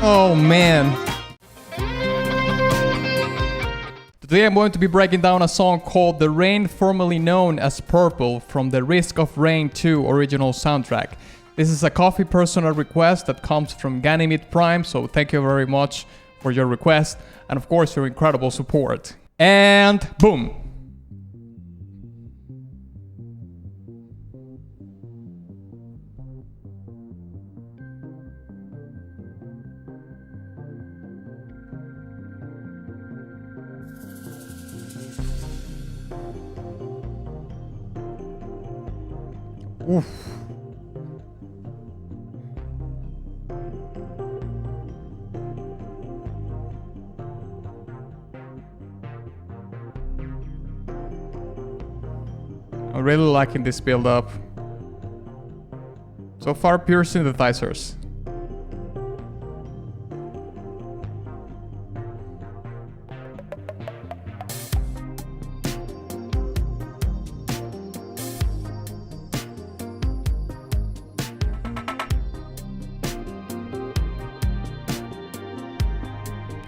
Oh man. Today I'm going to be breaking down a song called The Rain, formerly known as Purple, from the Risk of Rain 2 original soundtrack. This is a coffee personal request that comes from Ganymede Prime, so thank you very much for your request and of course your incredible support. And boom! Oof. I'm really liking this build up. So far, pure synthesizers.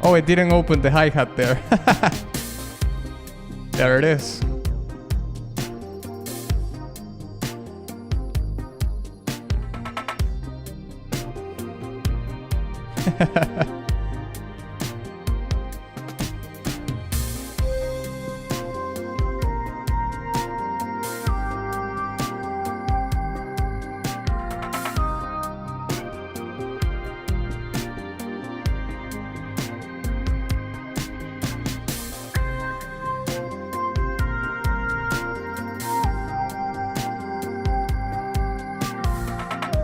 Oh, it didn't open the hi-hat there. There it is.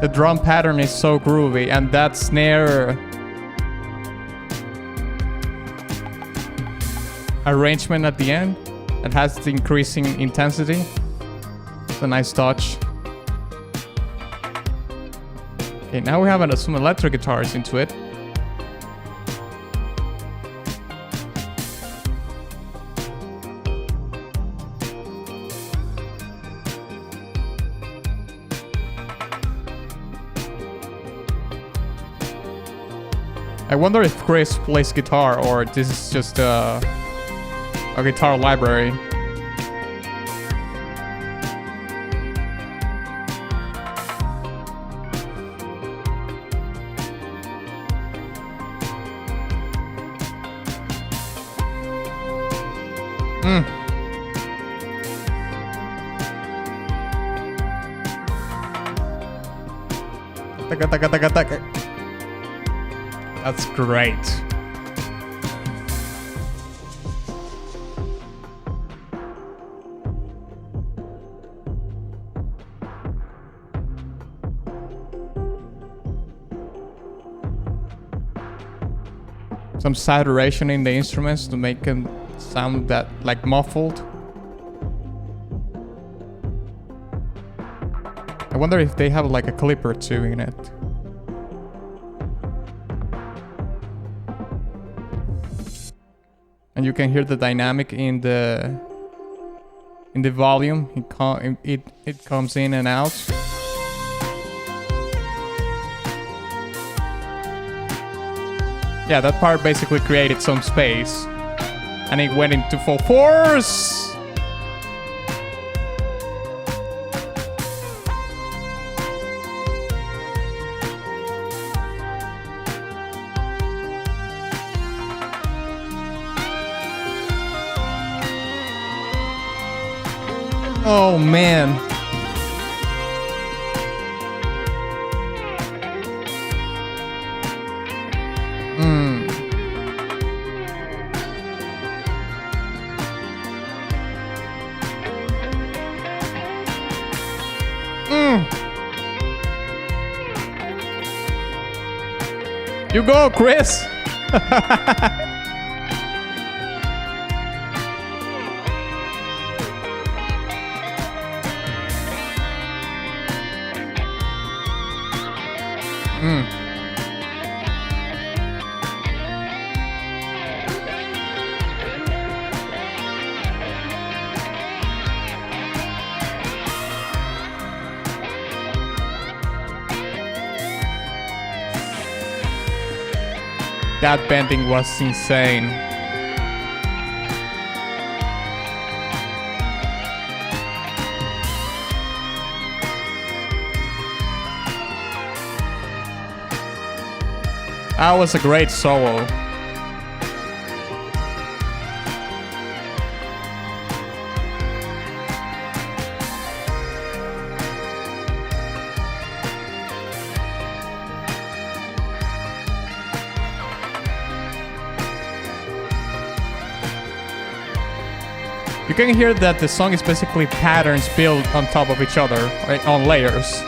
The drum pattern is so groovy, and that snare arrangement at the end, it has the increasing intensity. It's a nice touch. Okay, now we have some electric guitars into it. I wonder if Chris plays guitar or this is just a guitar library. Taka, taka, taka, taka. That's great. Some saturation in the instruments to make them sound that like muffled. I wonder if they have like a clip or two in it. And you can hear the dynamic in the volume. It comes in and out. Yeah, that part basically created some space, and it went into full force. Oh man. You go, Chris. That bending was insane. That was a great solo. You can hear that the song is basically patterns built on top of each other, right, on layers.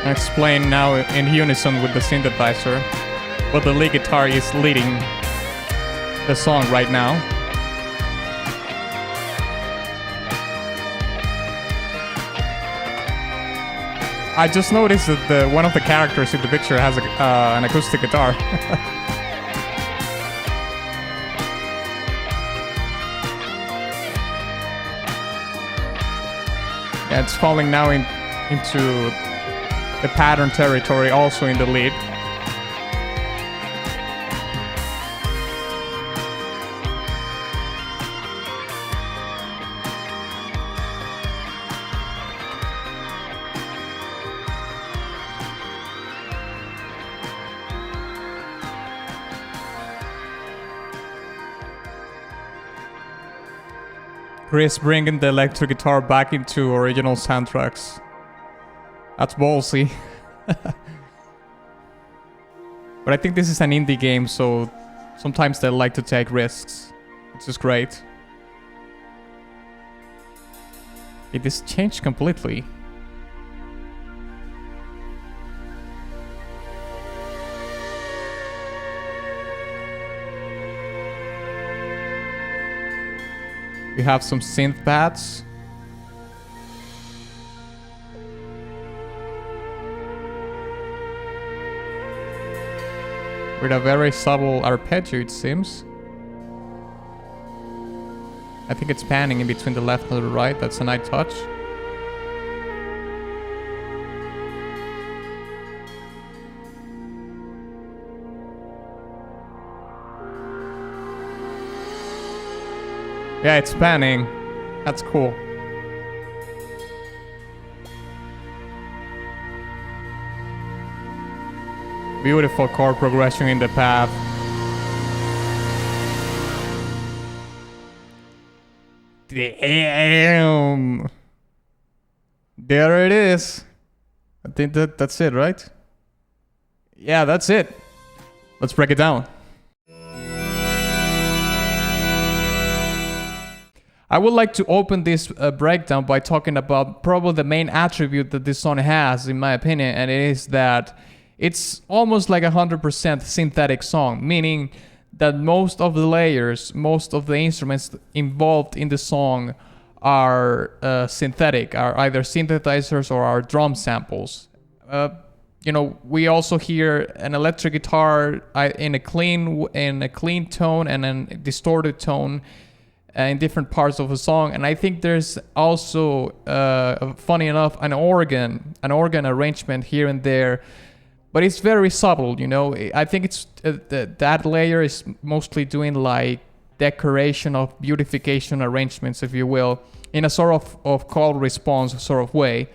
Explain now in unison with the synthesizer, but the lead guitar is leading the song right now. I just noticed that one of the characters in the picture has an acoustic guitar. Yeah, it's falling now into the pattern territory, also in the lead. Chris bringing the electric guitar back into original soundtracks. That's ballsy. But I think this is an indie game, so sometimes they like to take risks, which is great. It is changed completely. We have some synth pads. With a very subtle arpeggio, it seems. I think it's panning in between the left and the right. That's a nice touch. Yeah, it's panning. That's cool. Beautiful chord progression in the path. Damn. There it is. I think that's it, right? Yeah, that's it. Let's break it down. I would like to open this breakdown by talking about probably the main attribute that this song has, in my opinion, and it is that it's almost like 100% synthetic song, meaning that most of the layers, most of the instruments involved in the song are synthetic, are either synthesizers or are drum samples. You know, we also hear an electric guitar in a clean tone and a distorted tone in different parts of the song, and I think there's also, funny enough, an organ arrangement here and there, but it's very subtle, you know. I think it's that layer is mostly doing like decoration of beautification arrangements, if you will, in a sort of call response sort of way.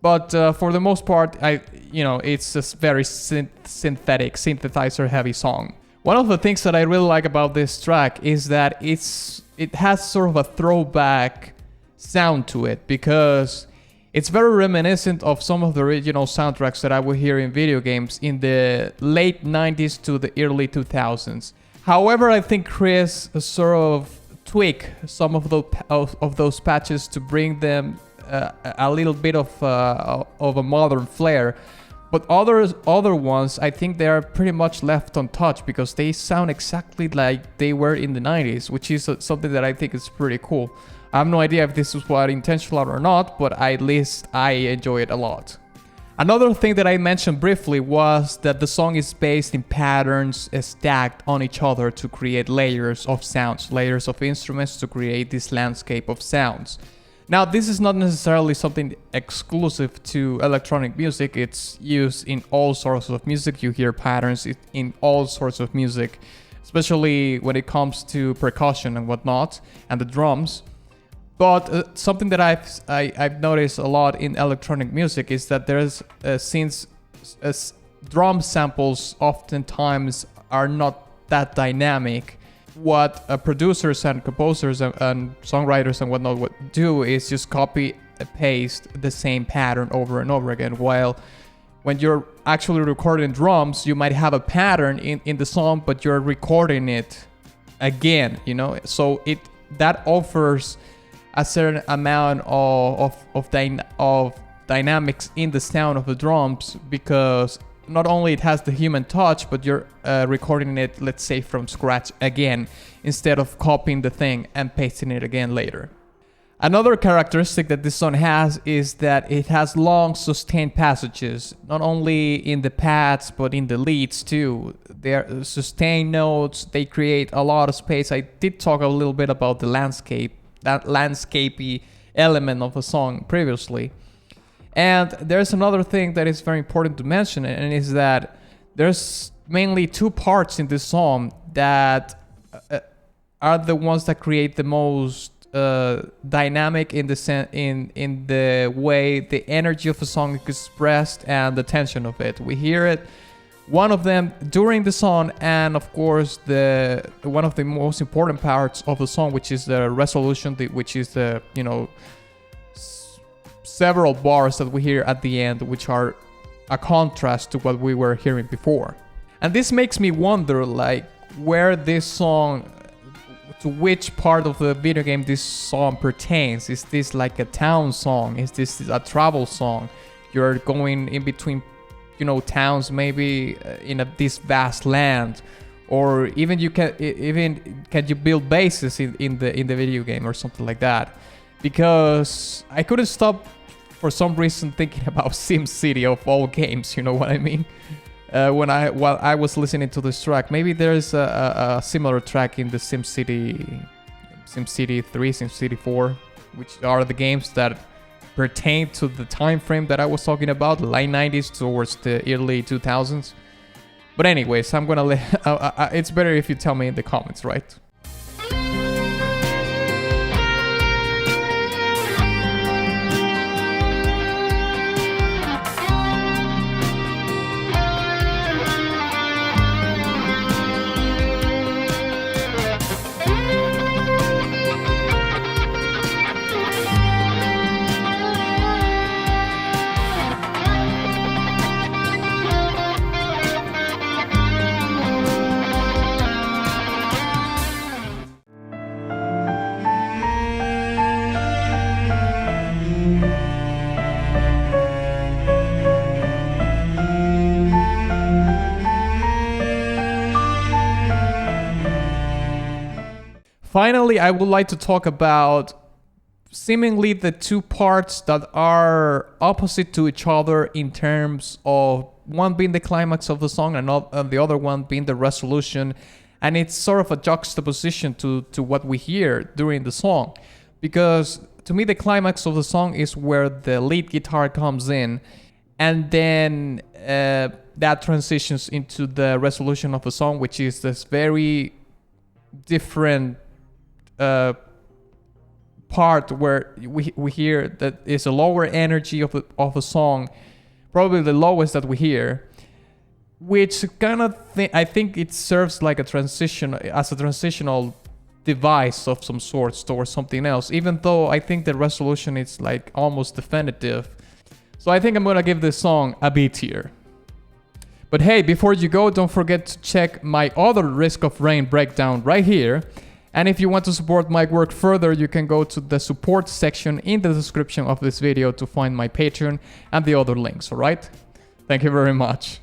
But for the most part, it's a very synthetic, synthesizer heavy song. One of the things that I really like about this track is that it has sort of a throwback sound to it, because it's very reminiscent of some of the original soundtracks that I would hear in video games in the late 90s to the early 2000s. However, I think Chris sort of tweaked some of those patches to bring them a little bit of a modern flair. But other ones, I think they are pretty much left untouched because they sound exactly like they were in the 90s, which is something that I think is pretty cool. I have no idea if this was what intentional or not, but at least I enjoy it a lot. Another thing that I mentioned briefly was that the song is based in patterns stacked on each other to create layers of sounds, layers of instruments to create this landscape of sounds. Now, this is not necessarily something exclusive to electronic music. It's used in all sorts of music. You hear patterns in all sorts of music, especially when it comes to percussion and whatnot, and the drums. But something that I've noticed a lot in electronic music is that there's since drum samples oftentimes are not that dynamic. What producers and composers and songwriters and whatnot would do is just copy and paste the same pattern over and over again. While when you're actually recording drums, you might have a pattern in the song, but you're recording it again, you know? So that offers a certain amount of dynamics in the sound of the drums, because not only it has the human touch, but you're recording it, let's say, from scratch again, instead of copying the thing and pasting it again later. Another characteristic that this song has is that it has long sustained passages, not only in the pads, but in the leads too. They're sustained notes, they create a lot of space. I did talk a little bit about the landscape, that landscapey element of a song previously. And there's another thing that is very important to mention, and is that there's mainly two parts in this song that are the ones that create the most dynamic in the way the energy of a song is expressed and the tension of it. We hear it, one of them during the song, and of course one of the most important parts of the song, which is the resolution, which is the several bars that we hear at the end, which are a contrast to what we were hearing before. And this makes me wonder, like, where this song, to which part of the video game this song pertains. Is this like a town song? Is this a travel song? You're going in between, towns, maybe in this vast land, or even can you build bases in the video game or something like that? Because I couldn't stop for some reason thinking about SimCity of all games, you know what I mean? While I was listening to this track, maybe there's a similar track in the SimCity 3, SimCity 4, which are the games that pertain to the time frame that I was talking about, the late 90s towards the early 2000s. But anyways, I'm gonna it's better if you tell me in the comments, right? Finally, I would like to talk about seemingly the two parts that are opposite to each other in terms of one being the climax of the song and the other one being the resolution. And it's sort of a juxtaposition to what we hear during the song. Because to me, the climax of the song is where the lead guitar comes in, and then that transitions into the resolution of the song, which is this very different part where we hear that is a lower energy of a song, probably the lowest that we hear, which kind of I think it serves like a transitional device of some sorts towards something else, even though I think the resolution is like almost definitive. So I think I'm gonna give this song a B tier. But hey, before you go, don't forget to check my other Risk of Rain breakdown right here. And if you want to support my work further, you can go to the support section in the description of this video to find my Patreon and the other links, alright? Thank you very much.